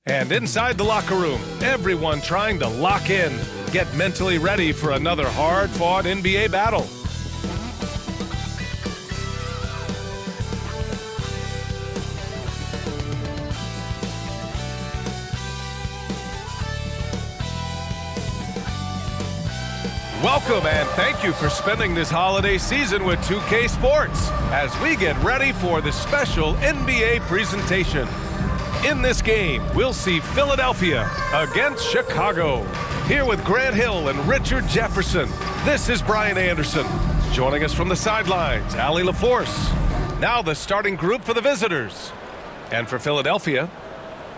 And inside the locker room, everyone trying to lock in, get mentally ready for another hard-fought NBA battle. Welcome and thank you for spending this holiday season with 2K Sports as we get ready for the special NBA presentation. In this game, we'll see Philadelphia against Chicago. Here with Grant Hill and Richard Jefferson, this is Brian Anderson. Joining us from the sidelines, Allie LaForce. Now the starting group for the visitors. And for Philadelphia,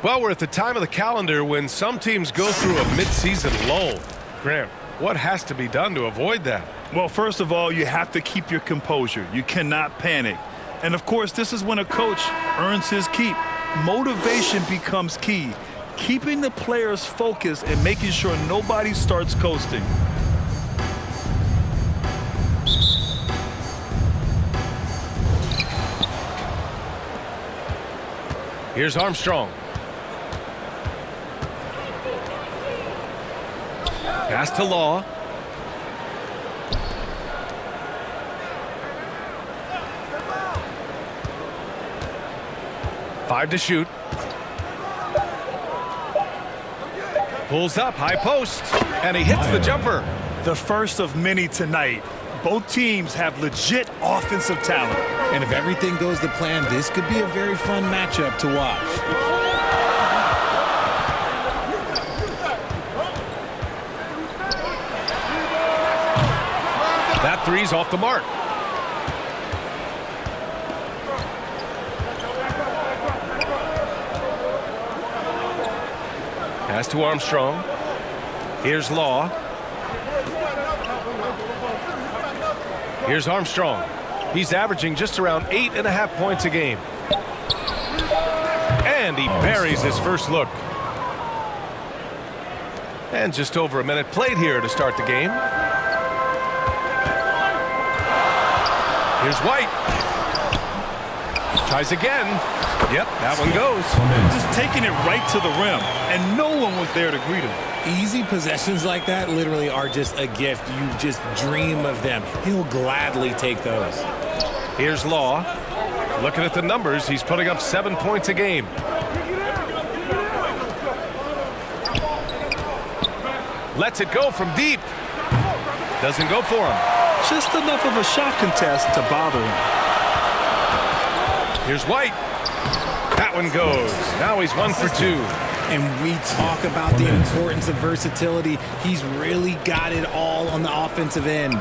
well, we're at the time of the calendar when some teams go through a mid-season lull. Grant, what has to be done to avoid that? Well, first of all, you have to keep your composure. You cannot panic. And, of course, this is when a coach earns his keep. Motivation becomes key. Keeping the players focused and making sure nobody starts coasting. Here's Armstrong. Pass to Law. Five to shoot. Pulls up, high post, and he hits the jumper. The first of many tonight. Both teams have legit offensive talent. And if everything goes to plan, this could be a very fun matchup to watch. That three's off the mark. Pass to Armstrong. Here's Law. Here's Armstrong. He's averaging just around 8.5 points a game. And he buries his first look. And just over a minute played here to start the game. Here's White. Tries again. Yep, that one goes. Just taking it right to the rim, and no one was there to greet him. Easy possessions like that literally are just a gift. You just dream of them. He'll gladly take those. Here's Law. Looking at the numbers, he's putting up 7 points a game. Lets it go from deep. Doesn't go for him. Just enough of a shot contest to bother him. Here's White. That one goes. Now he's 1 for 2. And we talk about the importance of versatility. He's really got it all on the offensive end.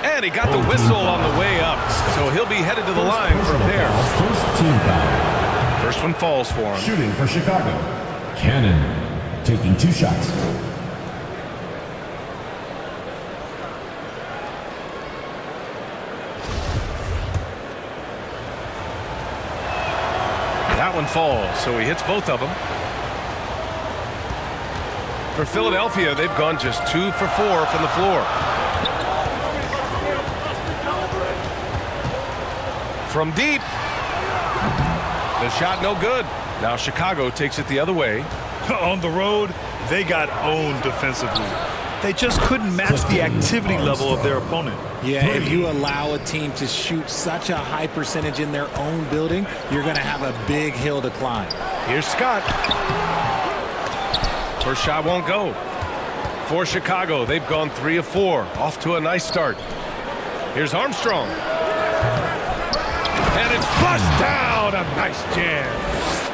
And he got the whistle on the way up. So he'll be headed to the line for a pair. First team foul. First one falls for him. Shooting for Chicago. Cannon taking 2 shots. That one falls, so he hits both of them. For Philadelphia, they've gone just 2 for 4 from the floor. From deep. The shot no good. Now Chicago takes it the other way. On the road, they got owned defensively. They just couldn't match the activity level of their opponent. Yeah, if you allow a team to shoot such a high percentage in their own building, you're going to have a big hill to climb. Here's Scott. First shot won't go. For Chicago, they've gone 3 of 4. Off to a nice start. Here's Armstrong. And it's flushed down. A nice jam.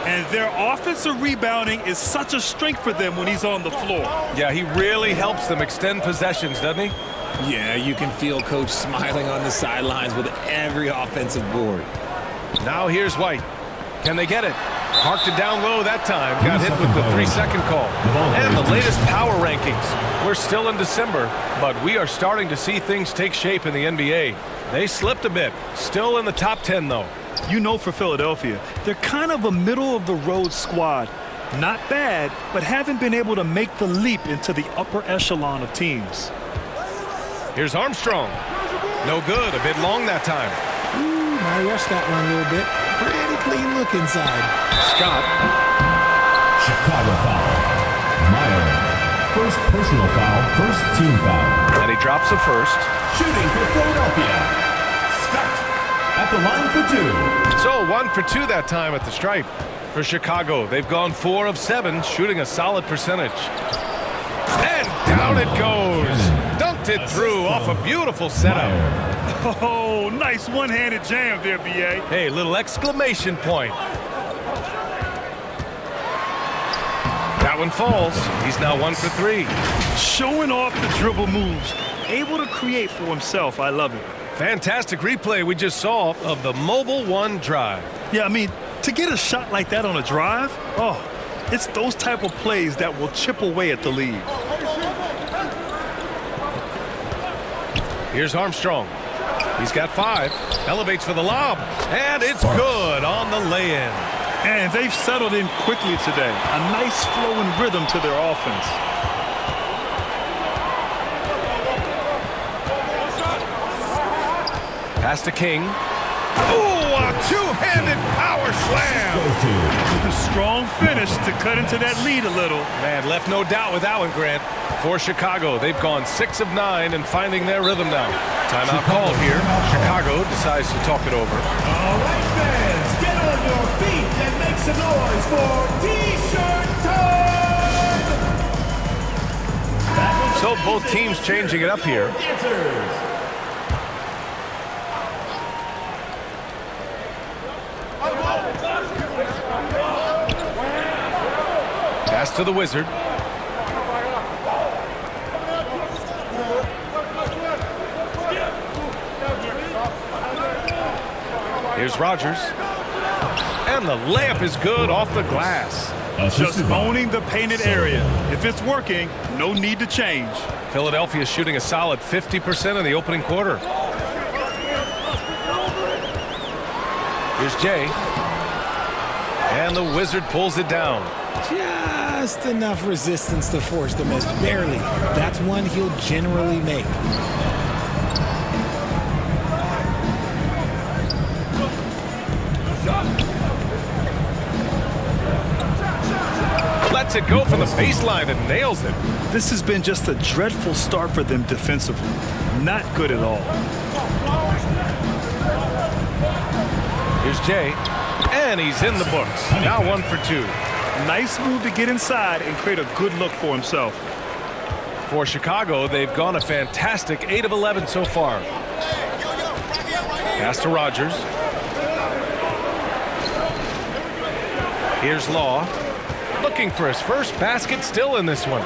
And their offensive rebounding is such a strength for them when he's on the floor. Yeah, he really helps them extend possessions, doesn't he? Yeah, you can feel Coach smiling on the sidelines with every offensive board. Now here's White. Can they get it? Parked it down low that time. Got hit with the 3-second call. And the latest power rankings. We're still in December, but we are starting to see things take shape in the NBA. They slipped a bit. Still in the top 10, though. You know, for Philadelphia, they're kind of a middle-of-the-road squad. Not bad, but haven't been able to make the leap into the upper echelon of teams. Here's Armstrong. No good. A bit long that time. Ooh, might rush that one a little bit. Pretty clean look inside. Scott. Chicago foul. Meyer. First personal foul, first team foul. And he drops a first. Shooting for Philadelphia. Scott at the line for 2. So 1 for 2 that time at the stripe. For Chicago, they've gone 4 of 7, shooting a solid percentage. And down it goes. Dunked it through off a beautiful setup. Oh, nice one-handed jam there, B.A. Hey, little exclamation point. That one falls. He's now 1 for 3. Showing off the dribble moves. Able to create for himself. I love it. Fantastic replay we just saw of the Mobile One drive. Yeah, I mean, to get a shot like that on a drive, oh, it's those type of plays that will chip away at the lead. Here's Armstrong. He's got 5. Elevates for the lob. And it's good on the lay-in. And they've settled in quickly today. A nice flowing rhythm to their offense. Pass to King. Oh, a two-handed power slam. With a strong finish to cut into that lead a little. Man, left no doubt with that one, Grant. For Chicago, they've gone 6 of 9 and finding their rhythm now. Timeout call here. Chicago decides to talk it over. All right, fans, get on your feet and make some noise for T-shirt time! So both teams changing it up here. Pass to the Wizard. Here's Rogers. And the layup is good off the glass. Just owning the painted area. If it's working, no need to change. Philadelphia is shooting a solid 50% in the opening quarter. Here's Jay. And the Wizard pulls it down. Just enough resistance to force the miss. Barely. That's one he'll generally make. Lets it go from the baseline and nails it. This has been just a dreadful start for them defensively. Not good at all. Here's Jay. And he's in the books. Now 1 for 2. Nice move to get inside and create a good look for himself. For Chicago, they've gone a fantastic 8 of 11 so far. Pass to Rogers. Here's Law. Looking for his first basket still in this one.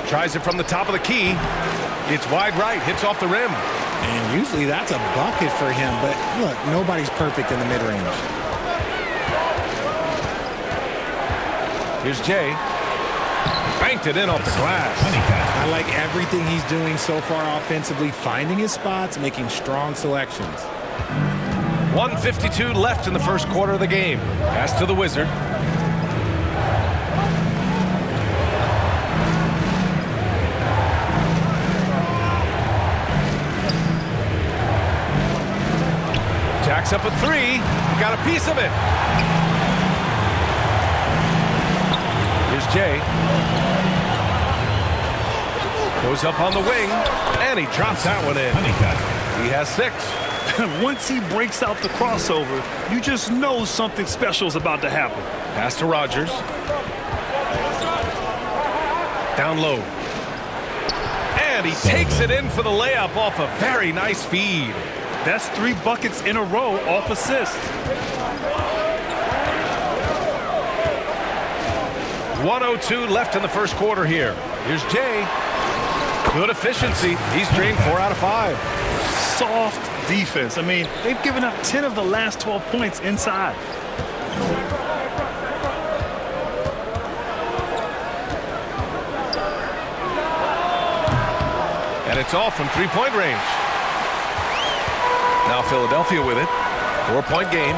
Tries it from the top of the key. It's wide right. Hits off the rim. And usually that's a bucket for him. But look, nobody's perfect in the mid-range. Here's Jay. Banked it in off the glass. I like everything he's doing so far offensively, finding his spots, making strong selections. 1:52 left in the first quarter of the game. Pass to the Wizard. Jacks up a 3. Got a piece of it. Here's Jay. Goes up on the wing, and he drops that one in. He has 6. Once he breaks out the crossover, you just know something special is about to happen. Pass to Rogers. Down low. And he takes it in for the layup off a very nice feed. That's 3 buckets in a row off assist. 1:02 left in the first quarter here. Here's Jay. Good efficiency. He's drained 4 out of 5. Soft defense. I mean, they've given up 10 of the last 12 points inside. And it's off from 3-point range. Now Philadelphia with it. 4-point game.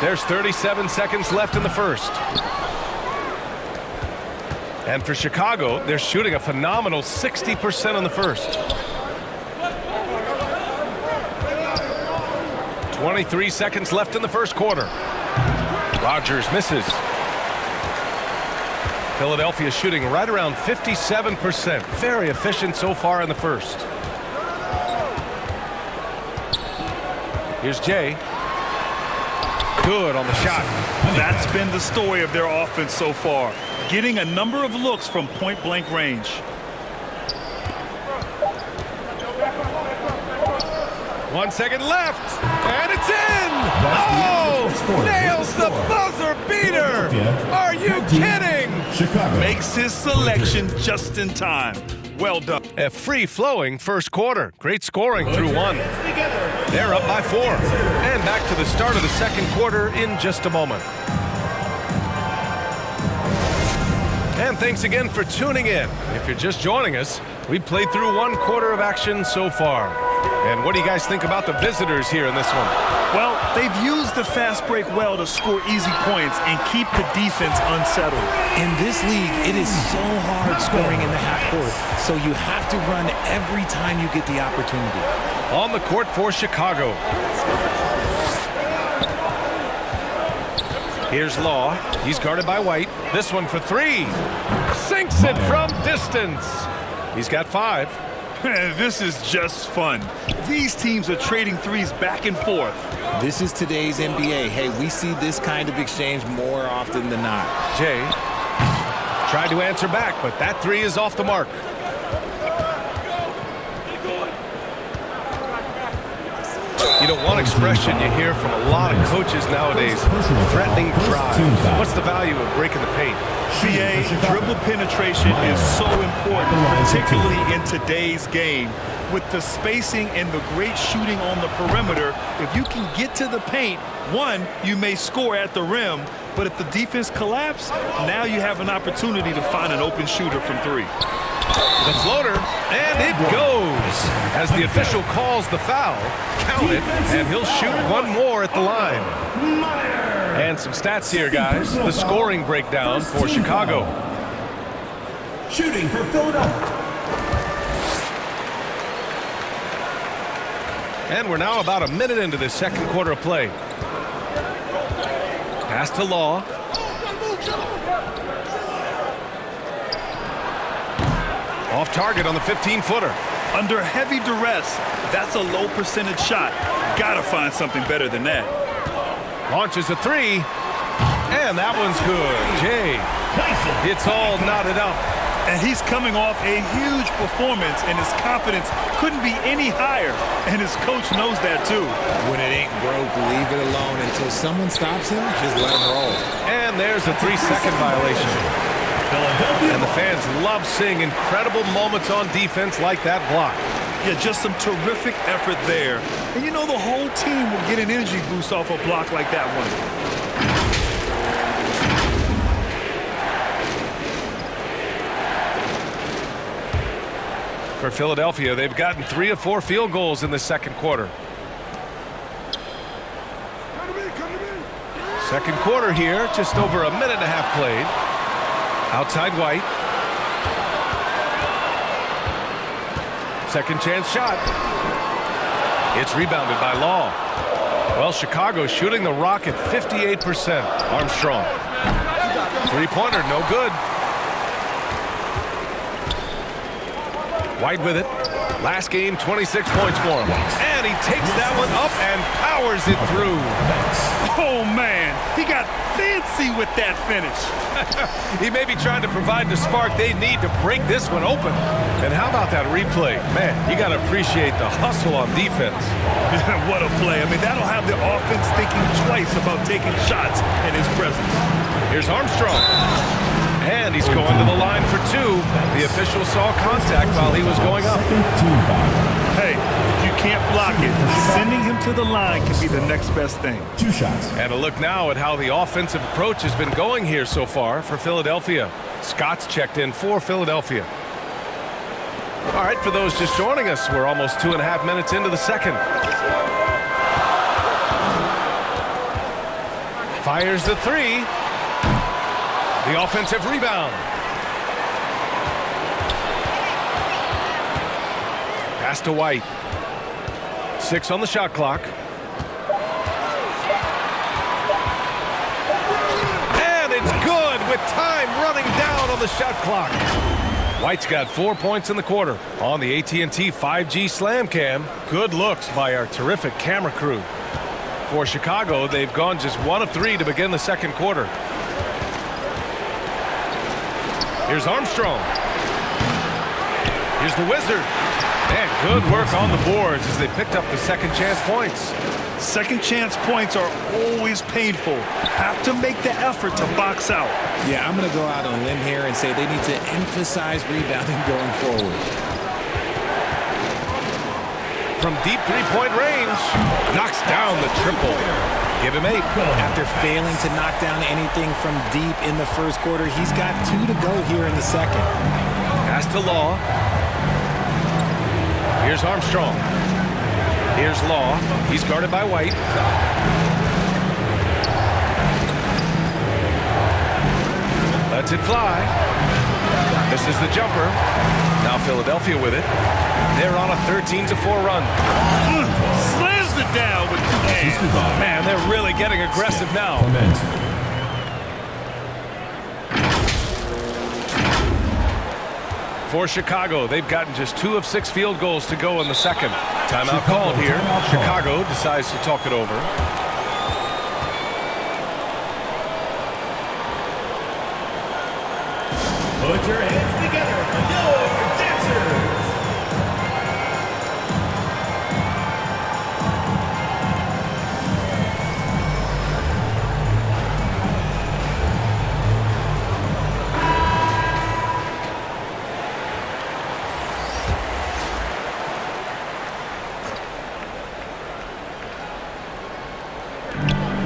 There's 37 seconds left in the first. And for Chicago, they're shooting a phenomenal 60% in the first. 23 seconds left in the first quarter. Rodgers misses. Philadelphia shooting right around 57%. Very efficient so far in the first. Here's Jay. Good on the shot. That's been the story of their offense so far. Getting a number of looks from point-blank range. One second left, and it's in! Oh! Nails the buzzer beater! Are you kidding? Chicago. Makes his selection just in time. Well done. A free-flowing first quarter. Great scoring through one. They're up by 4. And back to the start of the second quarter in just a moment. And thanks again for tuning in. If you're just joining us, we've played through one quarter of action so far. And what do you guys think about the visitors here in this one? Well, they've used the fast break well to score easy points and keep the defense unsettled. In this league, it is so hard scoring in the half court, so you have to run every time you get the opportunity. On the court for Chicago. Here's Law. He's guarded by White. This one for 3. Sinks it from distance. He's got 5. This is just fun. These teams are trading threes back and forth. This is today's NBA. Hey, we see this kind of exchange more often than not. Jay tried to answer back, but that 3 is off the mark. You know, one expression you hear from a lot of coaches nowadays, threatening drives. What's the value of breaking the paint? BA, dribble penetration is so important, particularly in today's game. With the spacing and the great shooting on the perimeter, if you can get to the paint, one, you may score at the rim, but if the defense collapses, now you have an opportunity to find an open shooter from 3. The floater, and it goes. As the official calls the foul, count it, and he'll shoot one more at the line. And some stats here, guys. The scoring breakdown for Chicago. Shooting for Philadelphia. And we're now about a minute into the second quarter of play. Pass to Law. Off target on the 15-footer. Under heavy duress, that's a low percentage shot. Gotta find something better than that. Launches a 3. And that one's good. Jay. It's all knotted up. And he's coming off a huge performance, and his confidence couldn't be any higher. And his coach knows that, too. When it ain't broke, leave it alone. Until someone stops him, just let him roll. And there's a 3-second violation. And the fans love seeing incredible moments on defense like that block. Yeah, just some terrific effort there. And you know the whole team will get an energy boost off a block like that one. For Philadelphia, they've gotten 3 of 4 field goals in the second quarter. Second quarter here, just over a minute and a half played. Outside White. Second chance shot. It's rebounded by Law. Well, Chicago shooting the rock at 58%. Armstrong. Three-pointer, no good. White with it. Last game, 26 points for him. And he takes that one up and powers it through. Oh, man. He got fancy with that finish. He may be trying to provide the spark they need to break this one open. And how about that replay? Man, you got to appreciate the hustle on defense. What a play. I mean, that'll have the offense thinking twice about taking shots in his presence. Here's Armstrong. And he's going to the line for 2. The official saw contact while he was going up. Hey, if you can't block it, sending him to the line can be the next best thing. 2 shots. And a look now at how the offensive approach has been going here so far for Philadelphia. Scott's checked in for Philadelphia. All right, for those just joining us, we're almost 2.5 minutes into the second. Fires the three. The offensive rebound. Pass to White. 6 on the shot clock. And it's good with time running down on the shot clock. White's got 4 points in the quarter on the AT&T 5G Slam Cam. Good looks by our terrific camera crew. For Chicago, they've gone just 1 of 3 to begin the second quarter. Here's Armstrong. Here's the Wizard. And good work on the boards as they picked up the second chance points. Second chance points are always painful. Have to make the effort to box out. Yeah, I'm going to go out on a limb here and say they need to emphasize rebounding going forward. From deep three-point range, knocks down the triple. Give him 8. After failing to knock down anything from deep in the first quarter, he's got 2 to go here in the second. Pass to Law. Here's Armstrong. Here's Law. He's guarded by White. Lets it fly. This is the jumper. Now Philadelphia with it. They're on a 13-4 run. Slams it down with 2 hands. Man, they're really getting aggressive now. For Chicago, they've gotten just 2 of 6 field goals to go in the second. Timeout called here. Chicago decides to talk it over. Put your hands together for your dancers.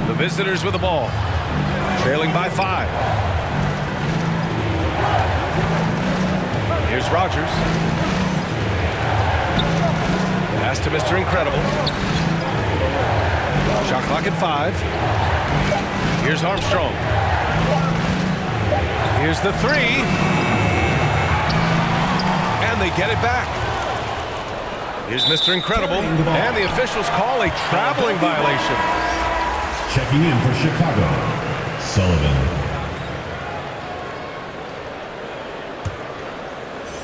The visitors with the ball, trailing by 5. Here's Rogers. Pass to Mr. Incredible. Shot clock at 5. Here's Armstrong. Here's the 3. And they get it back. Here's Mr. Incredible. And the officials call a traveling violation. Checking in for Chicago, Sullivan.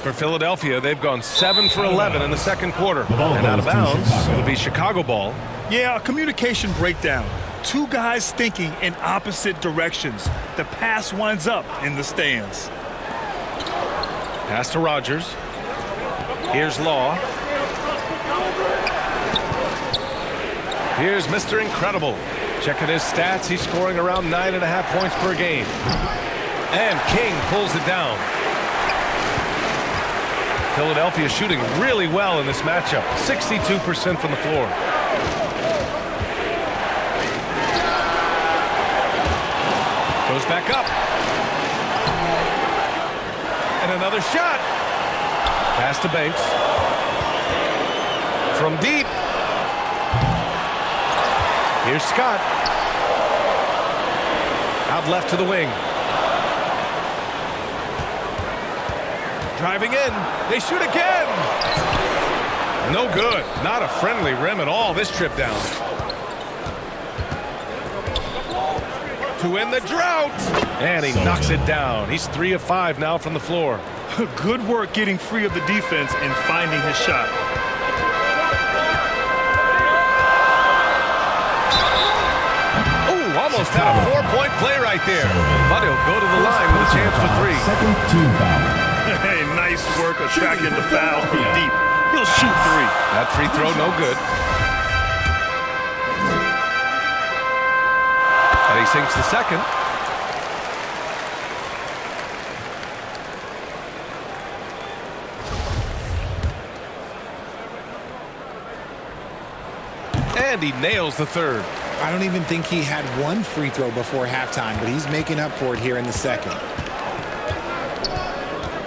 For Philadelphia, they've gone 7 for 11 in the second quarter. And out of bounds, it'll be Chicago ball. Yeah, a communication breakdown. 2 guys thinking in opposite directions. The pass winds up in the stands. Pass to Rogers. Here's Law. Here's Mr. Incredible. Checking his stats, he's scoring around 9.5 points per game. And King pulls it down. Philadelphia shooting really well in this matchup. 62% from the floor. Goes back up. And another shot. Pass to Banks. From deep. Here's Scott. Out left to the wing. Driving in. They shoot again. No good. Not a friendly rim at all this trip down. To end the drought. And he knocks it down. He's 3 of 5 now from the floor. Good work getting free of the defense and finding his shot. Almost had a 4-point play right there. But he'll go to the line with a chance for 3. Second team foul. Hey, nice work attracting the foul from deep. He'll shoot 3. That free throw no good. And he sinks the second. And he nails the third. I don't even think he had 1 free throw before halftime, but he's making up for it here in the second.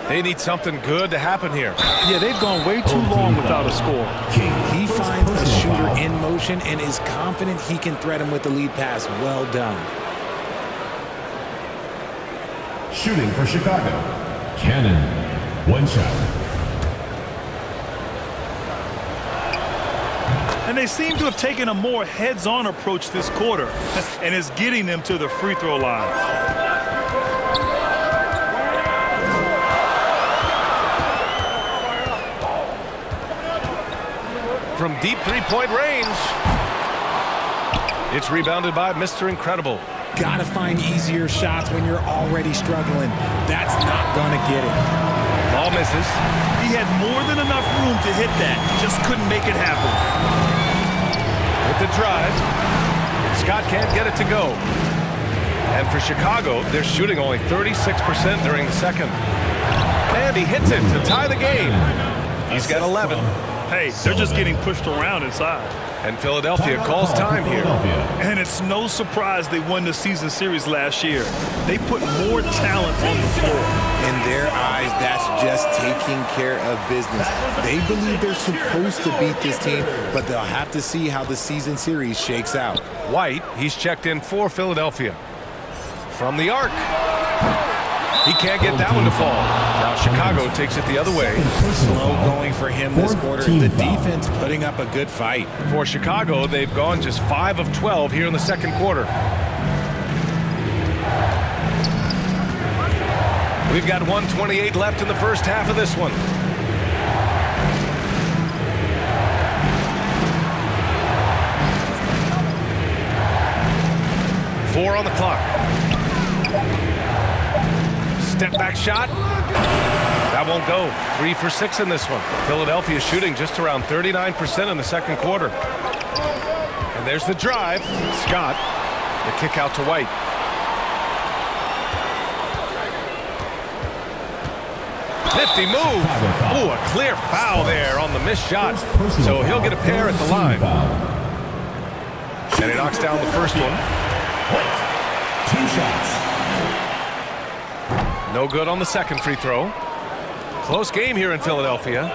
They need something good to happen here. Yeah, they've gone way too long without a score. He finds a shooter in motion and is confident he can threat him with the lead pass. Well done. Shooting for Chicago, Cannon. 1 shot. And they seem to have taken a more heads-on approach this quarter, and it's getting them to the free throw line. From deep three-point range. It's rebounded by Mr. Incredible. Gotta find easier shots when you're already struggling. That's not gonna get it. Ball misses. He had more than enough room to hit that, just couldn't make it happen. With the drive, Scott can't get it to go. And for Chicago, they're shooting only 36% during the second. And he hits it to tie the game. He's got 11. Hey, they're just getting pushed around inside. And Philadelphia calls time here. And it's no surprise they won the season series last year. They put more talent on the floor. In their eyes, that's just taking care of business. They believe they're supposed to beat this team, but they'll have to see how the season series shakes out. White, he's checked in for Philadelphia. From the arc. He can't get that one to fall. Now Chicago takes it the other way. Slow going for him this quarter. The defense putting up a good fight. For Chicago, they've gone just 5 of 12 here in the second quarter. We've got 1:28 left in the first half of this one. Four on the clock. Step back shot. That won't go. 3 for 6 in this one. Philadelphia shooting just around 39% in the second quarter. And there's the drive. Scott, the kick out to White. Nifty move. Ooh, a clear foul there on the missed shot. So he'll get a pair at the line. And he knocks down the first one. 2 shots. No good on the second free throw. Close game here in Philadelphia.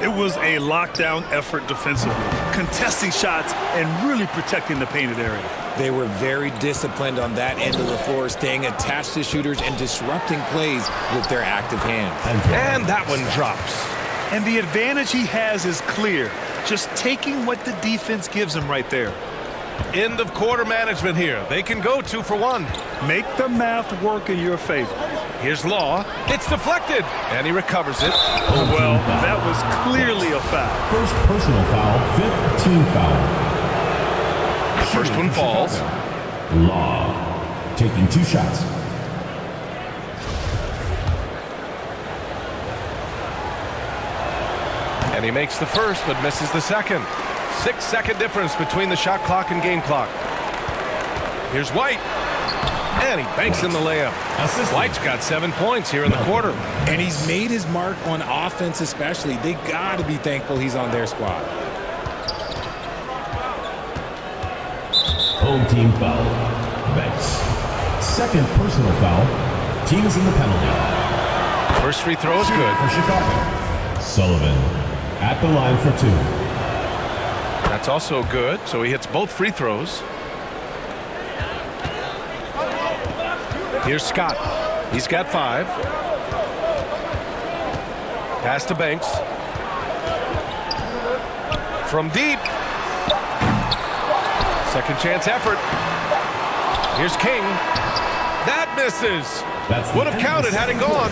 It was a lockdown effort defensively, contesting shots and really protecting the painted area. They were very disciplined on that end of the floor, staying attached to shooters and disrupting plays with their active hands. And that one drops. And the advantage he has is clear, just taking what the defense gives him right there. End of quarter management here. They can go 2 for 1. Make the math work in your favor. Here's Law. It's deflected. And he recovers it. Oh, well, that was clearly a foul. First personal foul, 5th team foul. First one falls. Law taking 2 shots. And he makes the first, but misses the second. 6-second difference between the shot clock and game clock. Here's White. And he banks in the layup. White's got 7 points here in the quarter. And he's made his mark on offense especially. They got to be thankful he's on their squad. Home team foul. Banks. Second personal foul. Team is in the penalty. First free throw is good. For Chicago. Sullivan at the line for 2. That's also good, so he hits both free throws. Here's Scott. He's got 5. Pass to Banks. From deep. Second chance effort. Here's King. That misses. Would have counted had it gone.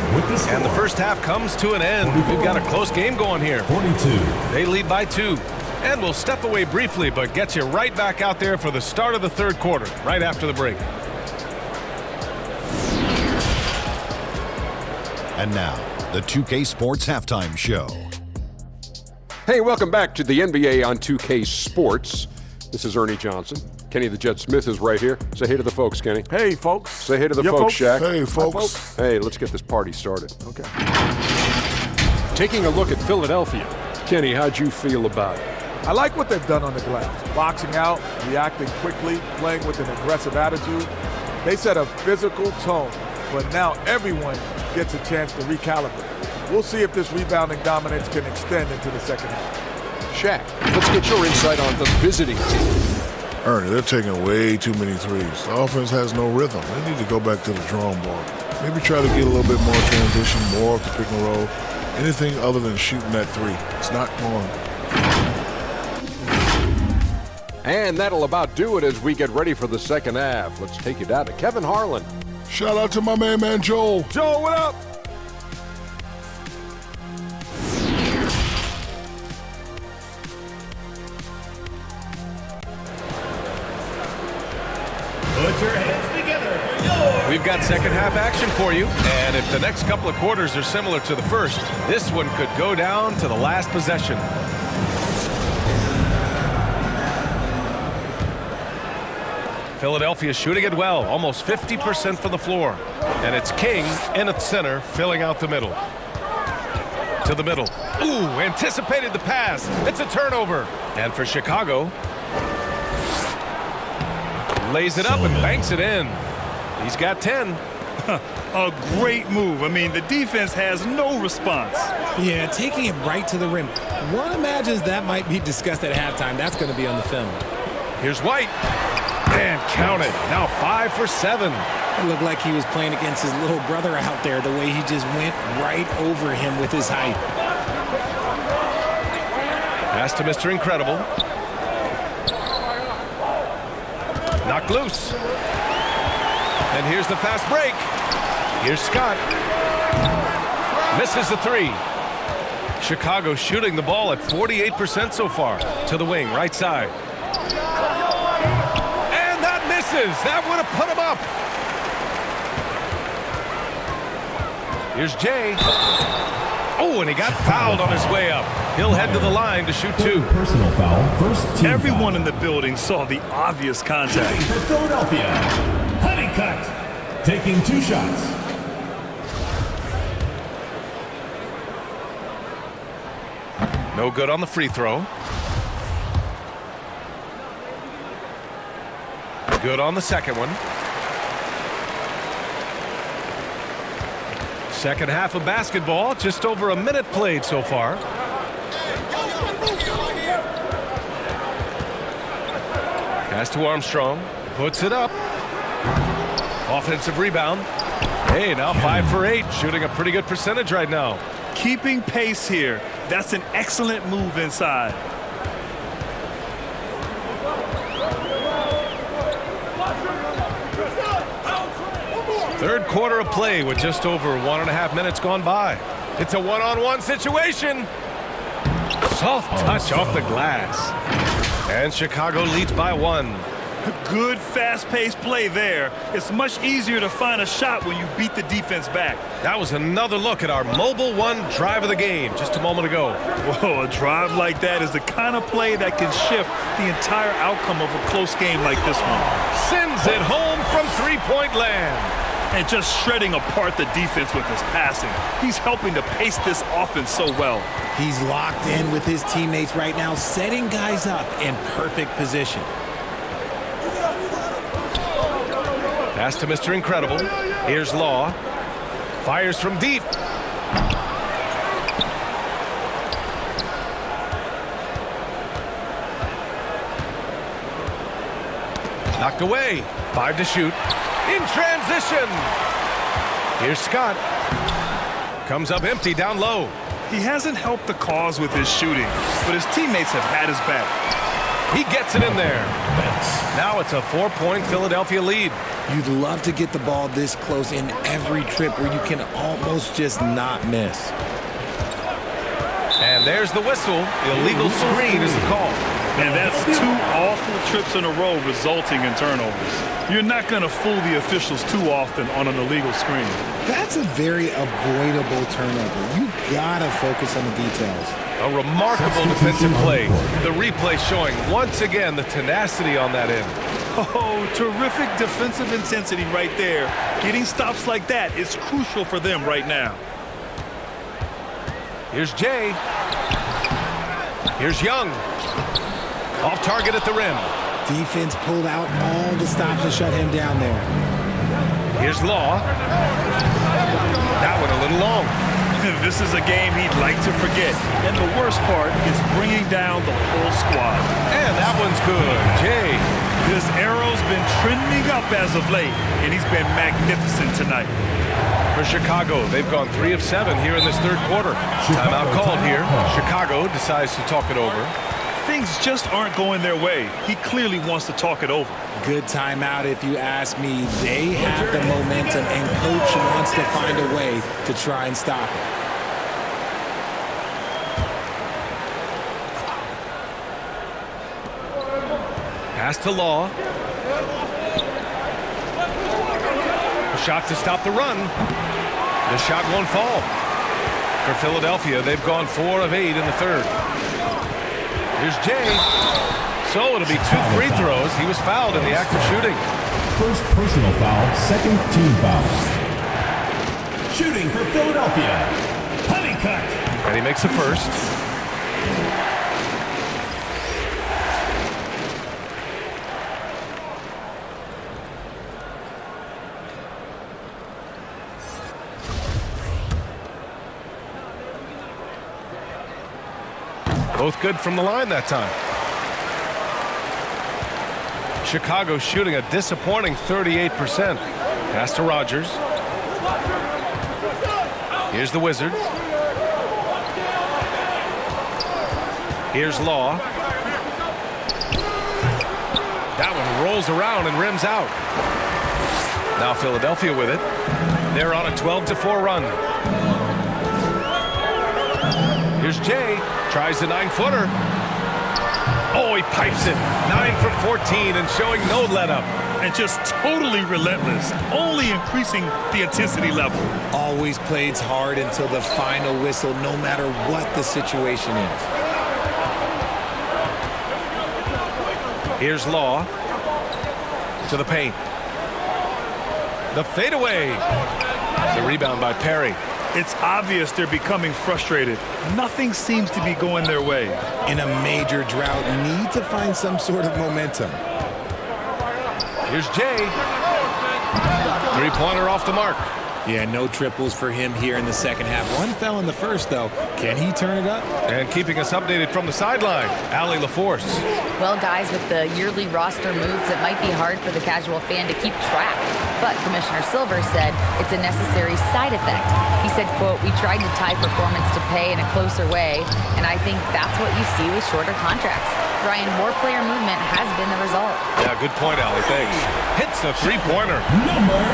And the first half comes to an end. We've got a close game going here. 42. They lead by 2. And we'll step away briefly, but get you right back out there for the start of the third quarter, right after the break. And now, the 2K Sports Halftime Show. Hey, welcome back to the NBA on 2K Sports. This is Ernie Johnson. Kenny the Jet Smith is right here. Say hey to the folks, Kenny. Hey, folks. Say hey to the folks, Shaq. Hey, folks. Hey, let's get this party started. Okay. Taking a look at Philadelphia. Kenny, how'd you feel about it? I like what they've done on the glass. Boxing out, reacting quickly, playing with an aggressive attitude. They set a physical tone, but now everyone gets a chance to recalibrate. We'll see if this rebounding dominance can extend into the second half. Shaq, let's get your insight on the visiting team. Ernie, they're taking way too many threes. The offense has no rhythm. They need to go back to the drawing board. Maybe try to get a little bit more transition, more of the pick and roll. Anything other than shooting that three. It's not going. And that'll about do it as we get ready for the second half. Let's take you down to Kevin Harlan. Shout out to my man Joel. Joel, what up? Put your hands together for your... We've got second half action for you, and if the next couple of quarters are similar to the first, this one could go down to the last possession. Philadelphia shooting it well, almost 50% from the floor. And it's King in at center, filling out the middle. To the middle. Ooh, anticipated the pass. It's a turnover. And for Chicago, lays it up and banks it in. He's got 10. A great move. I mean, the defense has no response. Yeah, taking it right to the rim. One imagines that might be discussed at halftime. That's going to be on the film. Here's White. And count it. Now 5 for 7. It looked like he was playing against his little brother out there, the way he just went right over him with his height. Pass to Mr. Incredible. Knocked loose. And here's the fast break. Here's Scott. Misses the three. Chicago shooting the ball at 48% so far. To the wing, right side. And that misses. That would have put him up. Here's Jay. Oh, and he got fouled on his way up. He'll head to the line to shoot 2. Personal foul. First team Everyone foul. in the building saw the obvious contact. For Philadelphia, Honeycutt taking 2 shots. No good on the free throw. Good on the second one. Second half of basketball, just over a minute played so far. Pass to Armstrong, puts it up. Offensive rebound. Hey, now 5 for 8, shooting a pretty good percentage right now. Keeping pace here. That's an excellent move inside. Third quarter of play with just over 1.5 minutes gone by. It's a one-on-one situation. Soft touch off the glass. And Chicago leads by 1. Good fast-paced play there. It's much easier to find a shot when you beat the defense back. That was another look at our Mobile One drive of the game just a moment ago. Whoa, a drive like that is the kind of play that can shift the entire outcome of a close game like this one. Sends it home from three-point land. And just shredding apart the defense with his passing. He's helping to pace this offense so well. He's locked in with his teammates right now, setting guys up in perfect position. Pass to Mr. Incredible. Here's Law. Fires from deep. Knocked away. 5 to shoot. In transition. Here's Scott. Comes up empty down low. He hasn't helped the cause with his shooting, but his teammates have had his back. He gets it in there. Now it's a 4-point Philadelphia lead. You'd love to get the ball this close in every trip where you can almost just not miss. And there's the whistle. Illegal screen is the call. And that's 2 awful trips in a row resulting in turnovers. You're not going to fool the officials too often on an illegal screen. That's a very avoidable turnover. You gotta focus on the details. A remarkable defensive play. The replay showing once again the tenacity on that end. Oh, terrific defensive intensity right there. Getting stops like that is crucial for them right now. Here's Jay. Here's Young. Off target at the rim. Defense pulled out all the stops to shut him down there. Here's Law. That one a little long. This is a game he'd like to forget. And the worst part is bringing down the whole squad. And that one's good. Jay. This arrow's been trending up as of late, and he's been magnificent tonight. For Chicago, they've gone 3 of 7 here in this third quarter. Timeout called here. Chicago decides to talk it over. Things just aren't going their way. He clearly wants to talk it over. Good timeout if you ask me. They have the momentum, and coach wants to find a way to try and stop it. Pass to Law. A shot to stop the run. The shot won't fall. For Philadelphia, they've gone 4 of 8 in the third. Here's Jay. So it'll be 2 free throws. He was fouled in the act of shooting. First personal foul, second team foul. Shooting for Philadelphia. Honeycutt. And he makes the first. Both good from the line that time. Chicago shooting a disappointing 38%. Pass to Rogers. Here's the Wizard. Here's Law. That one rolls around and rims out. Now Philadelphia with it. They're on a 12-4 run. Here's Jay. Tries the 9-footer. Oh, he pipes it. 9 for 14 and showing no let-up. And just totally relentless, only increasing the intensity level. Always plays hard until the final whistle, no matter what the situation is. Here's Law. To the paint. The fadeaway. The rebound by Perry. It's obvious they're becoming frustrated. Nothing seems to be going their way. In a major drought, need to find some sort of momentum. Here's Jay. Three-pointer off the mark. Yeah, no triples for him here in the second half. One fell in the first, though. Can he turn it up? And keeping us updated from the sideline, Allie LaForce. Well, guys, with the yearly roster moves, it might be hard for the casual fan to keep track. But Commissioner Silver said it's a necessary side effect. He said, quote, "We tried to tie performance to pay in a closer way, and I think that's what you see with shorter contracts." Brian, more player movement has been the result. Yeah, good point, Allie. Thanks. Hits the three-pointer.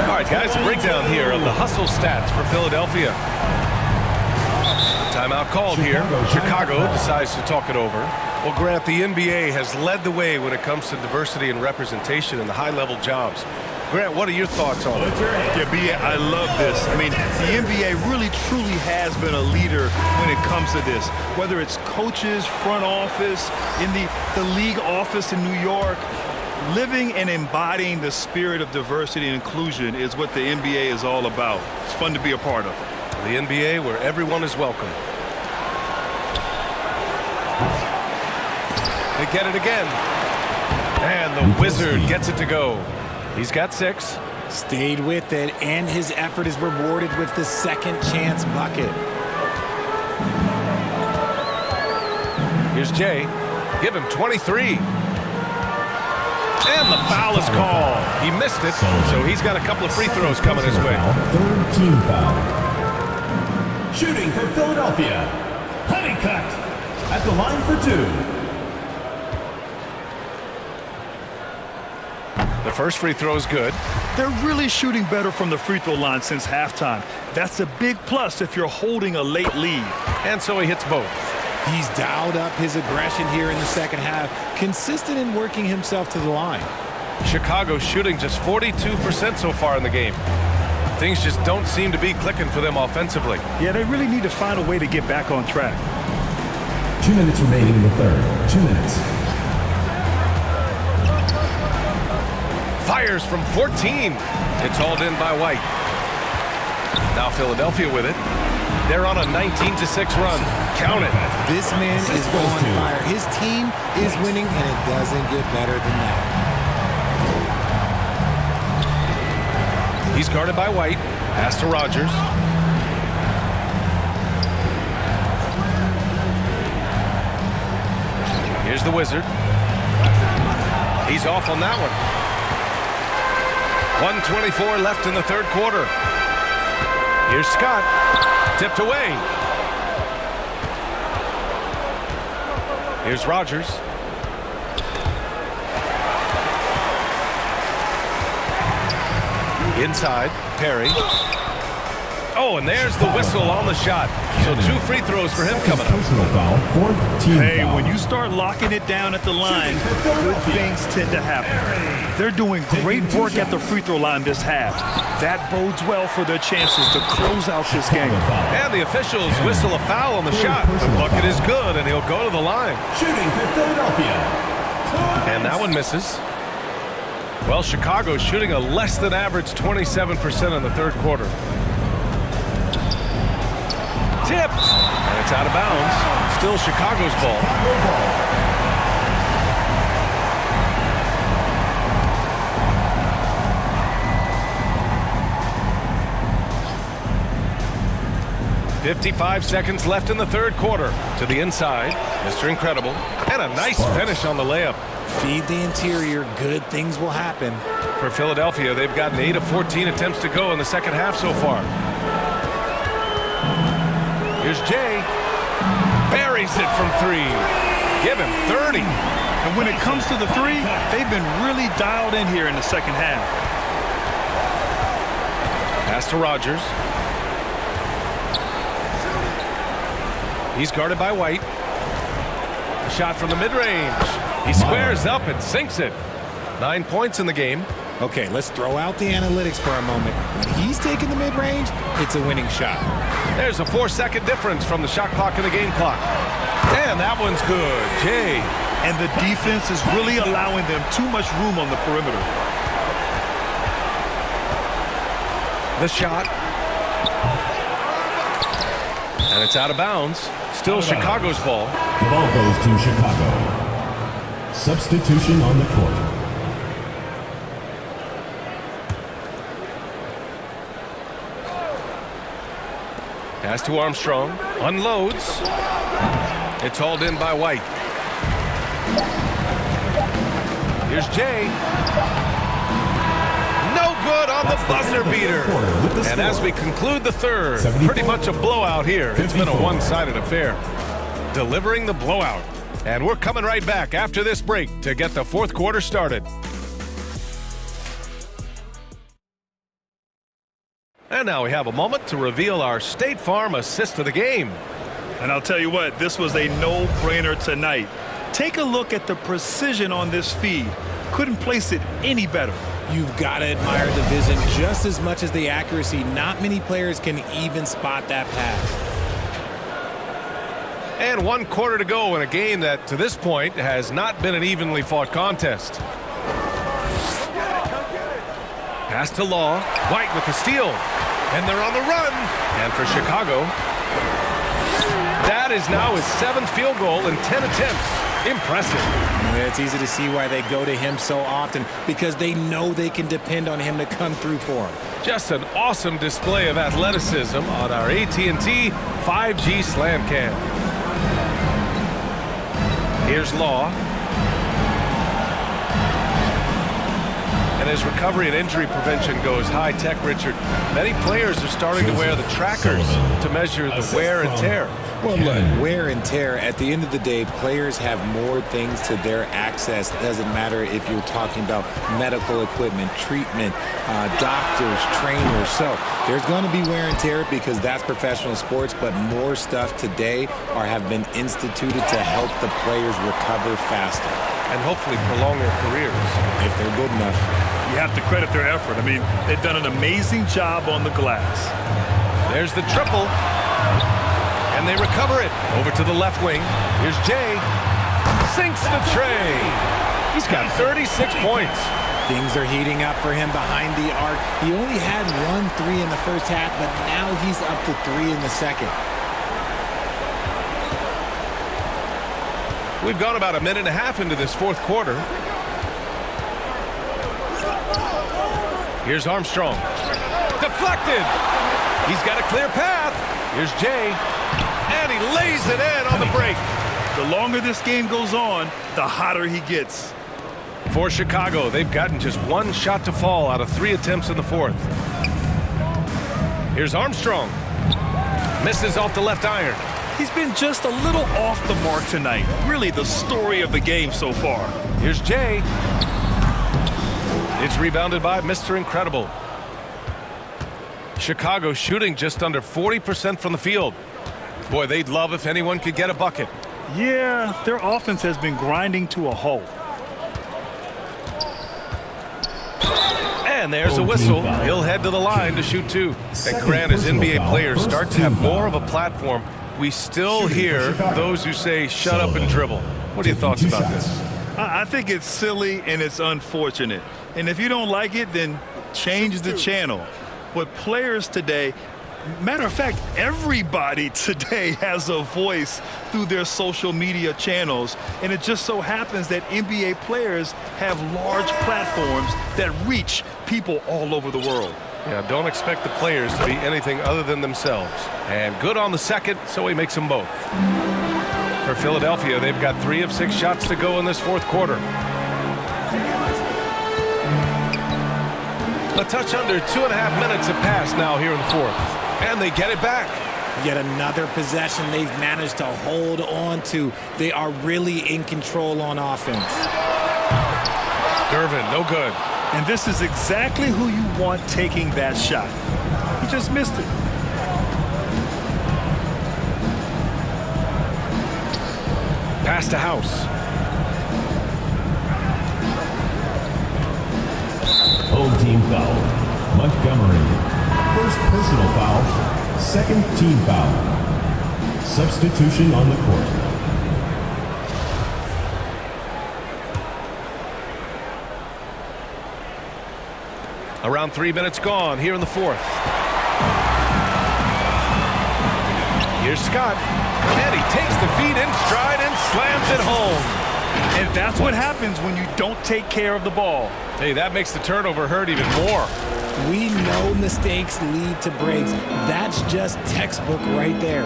All right, guys, a breakdown here of the hustle stats for Philadelphia. Timeout called here. Chicago decides to talk it over. Well, Grant, the NBA has led the way when it comes to diversity and representation in the high-level jobs. Grant, what are your thoughts on it? Yeah, B, I love this. I mean, the NBA really, truly has been a leader when it comes to this. Whether it's coaches, front office, in the league office in New York, living and embodying the spirit of diversity and inclusion is what the NBA is all about. It's fun to be a part of. The NBA where everyone is welcome. They get it again. And the Wizard gets it to go. He's got 6. Stayed with it, and his effort is rewarded with the second chance bucket. Here's Jay. Give him 23. And the foul is called. He missed it, so he's got a couple of free throws coming his way. Third team foul. Shooting for Philadelphia. Honeycutt at the line for 2. The first free throw is good. They're really shooting better from the free throw line since halftime. That's a big plus if you're holding a late lead. And so he hits both. He's dialed up his aggression here in the second half, consistent in working himself to the line. Chicago shooting just 42% so far in the game. Things just don't seem to be clicking for them offensively. Yeah, they really need to find a way to get back on track. 2 minutes remaining in the third. 2 minutes. Fires from 14. It's hauled in by White. Now Philadelphia with it. They're on a 19-6 run. Count it. This man is on fire. His team is winning, and it doesn't get better than that. He's guarded by White. Pass to Rogers. Here's the Wizard. He's off on that one. 1:24 left in the third quarter. Here's Scott. Tipped away. Here's Rogers. Inside, Perry. Oh, and there's the whistle on the shot. So 2 free throws for him coming up. Personal foul, 4th team Hey, foul. when you start locking it down at the line, good things tend to happen. They're doing great work at the free throw line this half. That bodes well for their chances to close out this game. And the officials whistle a foul on the shot. The bucket is good, and he'll go to the line. Shooting for Philadelphia. And that one misses. Well, Chicago's shooting a less than average 27% in the third quarter. Tipped, and it's out of bounds. Still Chicago's ball. "55 seconds left in the third quarter. To the inside, Mr. Incredible, and a nice finish on the layup. Feed the interior. Good things will happen. For Philadelphia, they've gotten 8 of 14 attempts to go in the second half so far. Here's Jay. Buries it from 3. Give him 30. And when it comes to the three, they've been really dialed in here in the second half. Pass to Rogers. He's guarded by White. A shot from the mid-range. He squares up and sinks it. 9 points in the game. Okay, let's throw out the analytics for a moment. When he's taking the mid-range, it's a winning shot. There's a 4-second difference from the shot clock and the game clock. And that one's good. Jay. And the defense is really allowing them too much room on the perimeter. The shot. And it's out of bounds. Still Chicago's ball. The ball goes to Chicago. Substitution on the court. Pass to Armstrong. Unloads. It's hauled in by White. Here's Jay. No good on the buzzer beater. And as we conclude the third, pretty much a blowout here. It's been a one-sided affair. Delivering the blowout. And we're coming right back after this break to get the fourth quarter started. And now we have a moment to reveal our State Farm assist of the game. And I'll tell you what, this was a no-brainer tonight. Take a look at the precision on this feed. Couldn't place it any better. You've got to admire the vision just as much as the accuracy. Not many players can even spot that pass. And 1 quarter to go in a game that, to this point, has not been an evenly fought contest. Pass to Law. White with the steal. And they're on the run. And for Chicago, that is now his 7th field goal in 10 attempts. Impressive. It's easy to see why they go to him so often, because they know they can depend on him to come through for them. Just an awesome display of athleticism on our AT&T 5G Slam Cam. Here's Law. And as recovery and injury prevention goes high-tech, Richard, many players are starting to wear the trackers to measure the wear and tear. Well, look, wear and tear, at the end of the day, players have more things to their access. Doesn't matter if you're talking about medical equipment, treatment, doctors, trainers. So there's going to be wear and tear because that's professional sports, but more stuff today have been instituted to help the players recover faster. And hopefully prolong their careers. If they're good enough. You have to credit their effort. I mean, they've done an amazing job on the glass. There's the triple. And they recover it. Over to the left wing. Here's Jay. Sinks the tray. He's got 36 points. Things are heating up for him behind the arc. He only had 1 3 in the first half, but now he's up to 3 in the second. We've gone about a minute and a half into this fourth quarter. Here's Armstrong. Deflected. He's got a clear path. Here's Jay. And he lays it in on the break. The longer this game goes on, the hotter he gets. For Chicago, they've gotten just 1 shot to fall out of 3 attempts in the fourth. Here's Armstrong. Misses off the left iron. He's been just a little off the mark tonight. Really the story of the game so far. Here's Jay. It's rebounded by Mr. Incredible. Chicago shooting just under 40% from the field. Boy, they'd love if anyone could get a bucket. Yeah, their offense has been grinding to a halt. And there's a whistle. He'll head to the line to shoot two. And Grant, as NBA players start to have more of a platform, we still hear those who say, shut up and dribble. What are your thoughts about this? I think it's silly and it's unfortunate. And if you don't like it, then change the channel. But players today, matter of fact, everybody today has a voice through their social media channels. And it just so happens that NBA players have large platforms that reach people all over the world. Yeah, don't expect the players to be anything other than themselves. And good on the second, so he makes them both. For Philadelphia, they've got 3 of 6 shots to go in this fourth quarter. A touch under 2.5 minutes have passed now here in the fourth. And they get it back. Yet another possession they've managed to hold on to. They are really in control on offense. Gervin, no good. And this is exactly who you want taking that shot. He just missed it. Pass to House. Home team foul. Montgomery. First personal foul. Second team foul. Substitution on the court. Around 3 minutes gone here in the fourth. Here's Scott. And he takes the feed in stride and slams it home. And that's what happens when you don't take care of the ball. Hey, that makes the turnover hurt even more. We know mistakes lead to breaks. That's just textbook right there.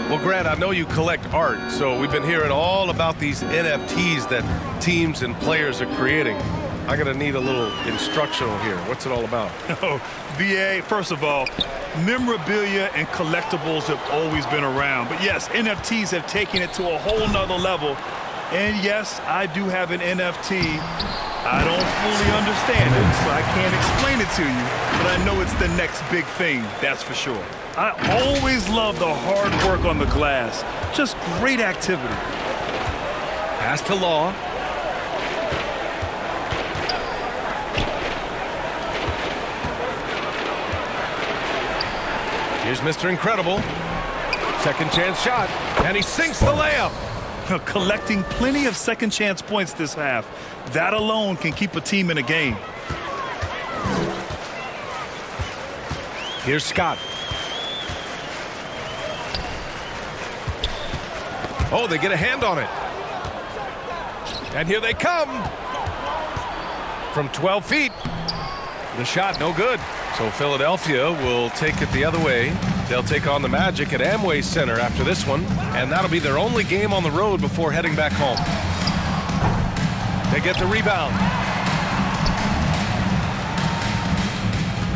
Well, Grant, I know you collect art, so we've been hearing all about these NFTs that teams and players are creating. I'm going to need a little instructional here. What's it all about? Oh, BA, first of all, memorabilia and collectibles have always been around. But yes, NFTs have taken it to a whole nother level. And yes, I do have an NFT. I don't fully understand it, so I can't explain it to you. But I know it's the next big thing, that's for sure. I always love the hard work on the glass. Just great activity. Pass to Law. Here's Mr. Incredible. Second chance shot. And he sinks the layup. Collecting plenty of second chance points this half. That alone can keep a team in a game. Here's Scott. Oh, they get a hand on it. And here they come. From 12 feet. The shot no good. So Philadelphia will take it the other way. They'll take on the Magic at Amway Center after this one. And that'll be their only game on the road before heading back home. They get the rebound.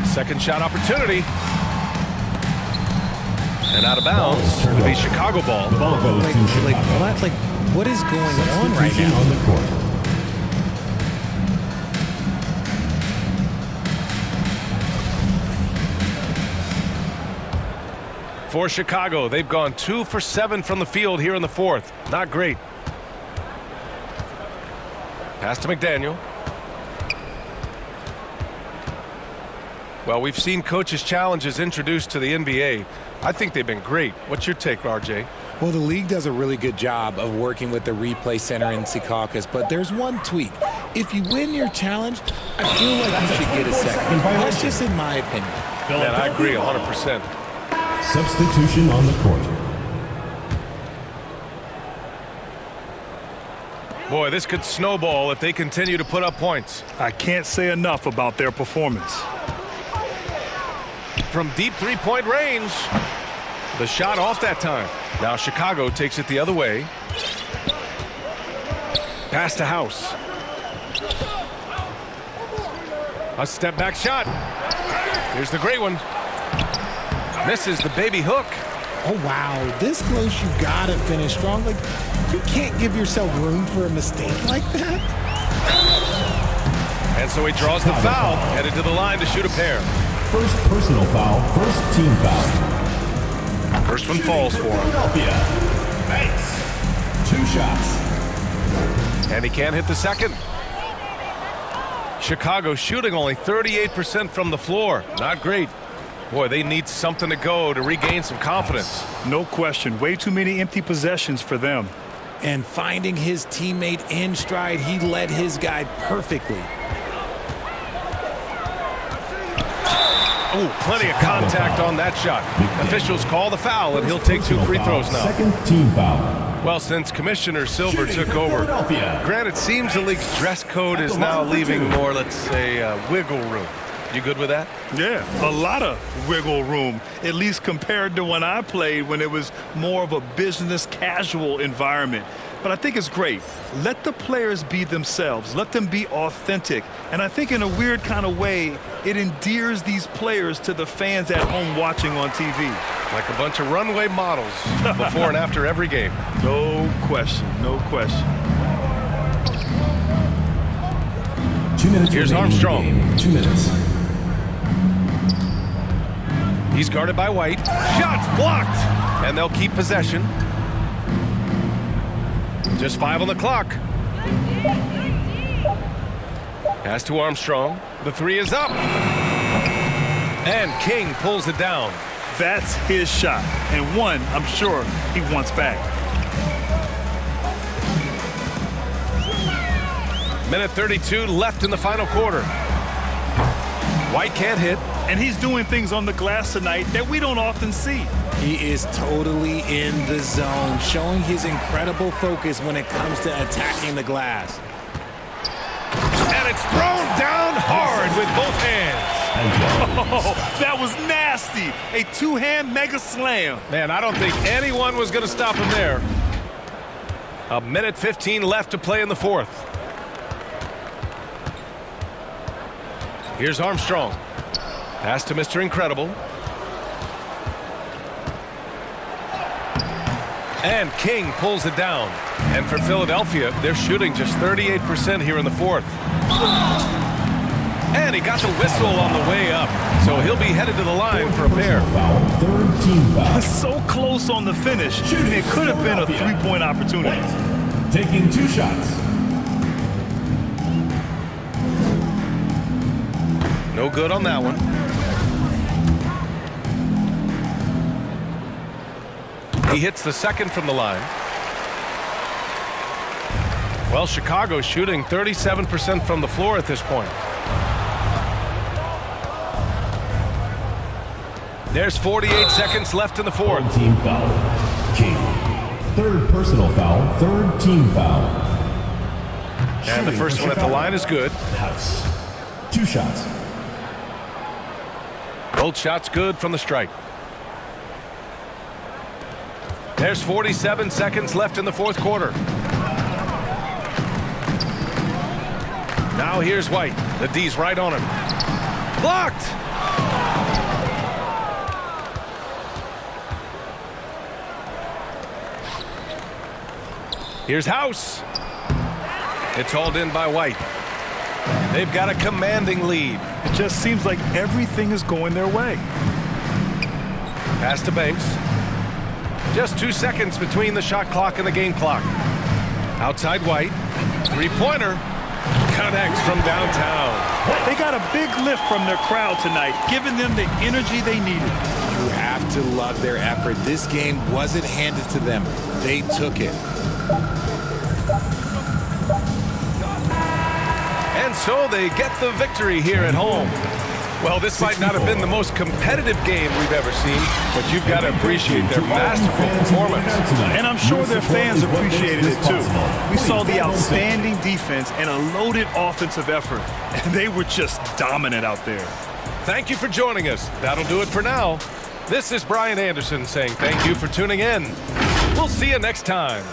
Second shot opportunity. And out of bounds. It'll be Chicago ball. The ball goes to Chicago. What is going on right Substitution now? on the court. For Chicago, they've gone 2 for 7 from the field here in the fourth. Not great. Pass to McDaniel. Well, we've seen coaches' challenges introduced to the NBA. I think they've been great. What's your take, RJ? Well, the league does a really good job of working with the replay center in Secaucus, but there's one tweak. If you win your challenge, I feel like you should get a second. That's just in my opinion. And I agree 100%. Substitution on the court. Boy, this could snowball if they continue to put up points. I can't say enough about their performance. From deep three-point range. The shot off that time. Now Chicago takes it the other way. Pass to House. A step back shot. Here's the great one. Misses the baby hook. Oh, wow. This close, you got to finish strong. Like, you can't give yourself room for a mistake like that. And so he draws the foul, headed to the line to shoot a pair. First personal foul, first team foul. First one falls for him. Philadelphia. Banks. 2 shots. And he can't hit the second. Chicago shooting only 38% from the floor. Not great. Boy, they need something to go to regain some confidence. No question. Way too many empty possessions for them. And finding his teammate in stride, he led his guy perfectly. Oh, plenty of contact on that shot. Officials call the foul, and he'll take 2 free throws now. Second team foul. Well, since Commissioner Silver took over, granted, it seems the league's dress code is now leaving more, let's say, wiggle room. You good with that? Yeah, a lot of wiggle room, at least compared to when I played, when it was more of a business casual environment. But I think it's great. Let the players be themselves. Let them be authentic. And I think in a weird kind of way, it endears these players to the fans at home watching on TV. Like a bunch of runway models before and after every game. No question, no question. 2 minutes. Here's remaining in the Armstrong. game. 2 minutes. He's guarded by White. Shots blocked. And they'll keep possession. Just 5 on the clock. Pass to Armstrong. The 3 is up. And King pulls it down. That's his shot. And one, I'm sure, he wants back. Minute 32 left in the final quarter. White can't hit. And he's doing things on the glass tonight that we don't often see. He is totally in the zone, showing his incredible focus when it comes to attacking the glass. And it's thrown down hard with both hands. Oh, that was nasty. A 2-hand mega slam. Man, I don't think anyone was going to stop him there. A minute 15 left to play in the fourth. Here's Armstrong. Pass to Mr. Incredible. And King pulls it down. And for Philadelphia, they're shooting just 38% here in the fourth. And he got the whistle on the way up. So he'll be headed to the line for a pair. Foul, third team foul. So close on the finish. And it could have been a 3-point opportunity. White, taking 2 shots. No good on that one. He hits the second from the line. Well, Chicago's shooting 37% from the floor at this point. There's 48 seconds left in the fourth. Third team foul. King. Third personal foul, third team foul. And the first one at the line is good. House. 2 shots. Both shots good from the strike. There's 47 seconds left in the fourth quarter. Now here's White. The D's right on him. Blocked! Here's House. It's hauled in by White. They've got a commanding lead. It just seems like everything is going their way. Pass to Banks. Just 2 seconds between the shot clock and the game clock. Outside White. 3-pointer. Connects from downtown. They got a big lift from their crowd tonight, giving them the energy they needed. You have to love their effort. This game wasn't handed to them. They took it. And so they get the victory here at home. Well, this might not have been the most competitive game we've ever seen, but you've got to appreciate their masterful performance. And I'm sure their fans appreciated it too. We saw the outstanding defense and a loaded offensive effort, and they were just dominant out there. Thank you for joining us. That'll do it for now. This is Brian Anderson saying thank you for tuning in. We'll see you next time.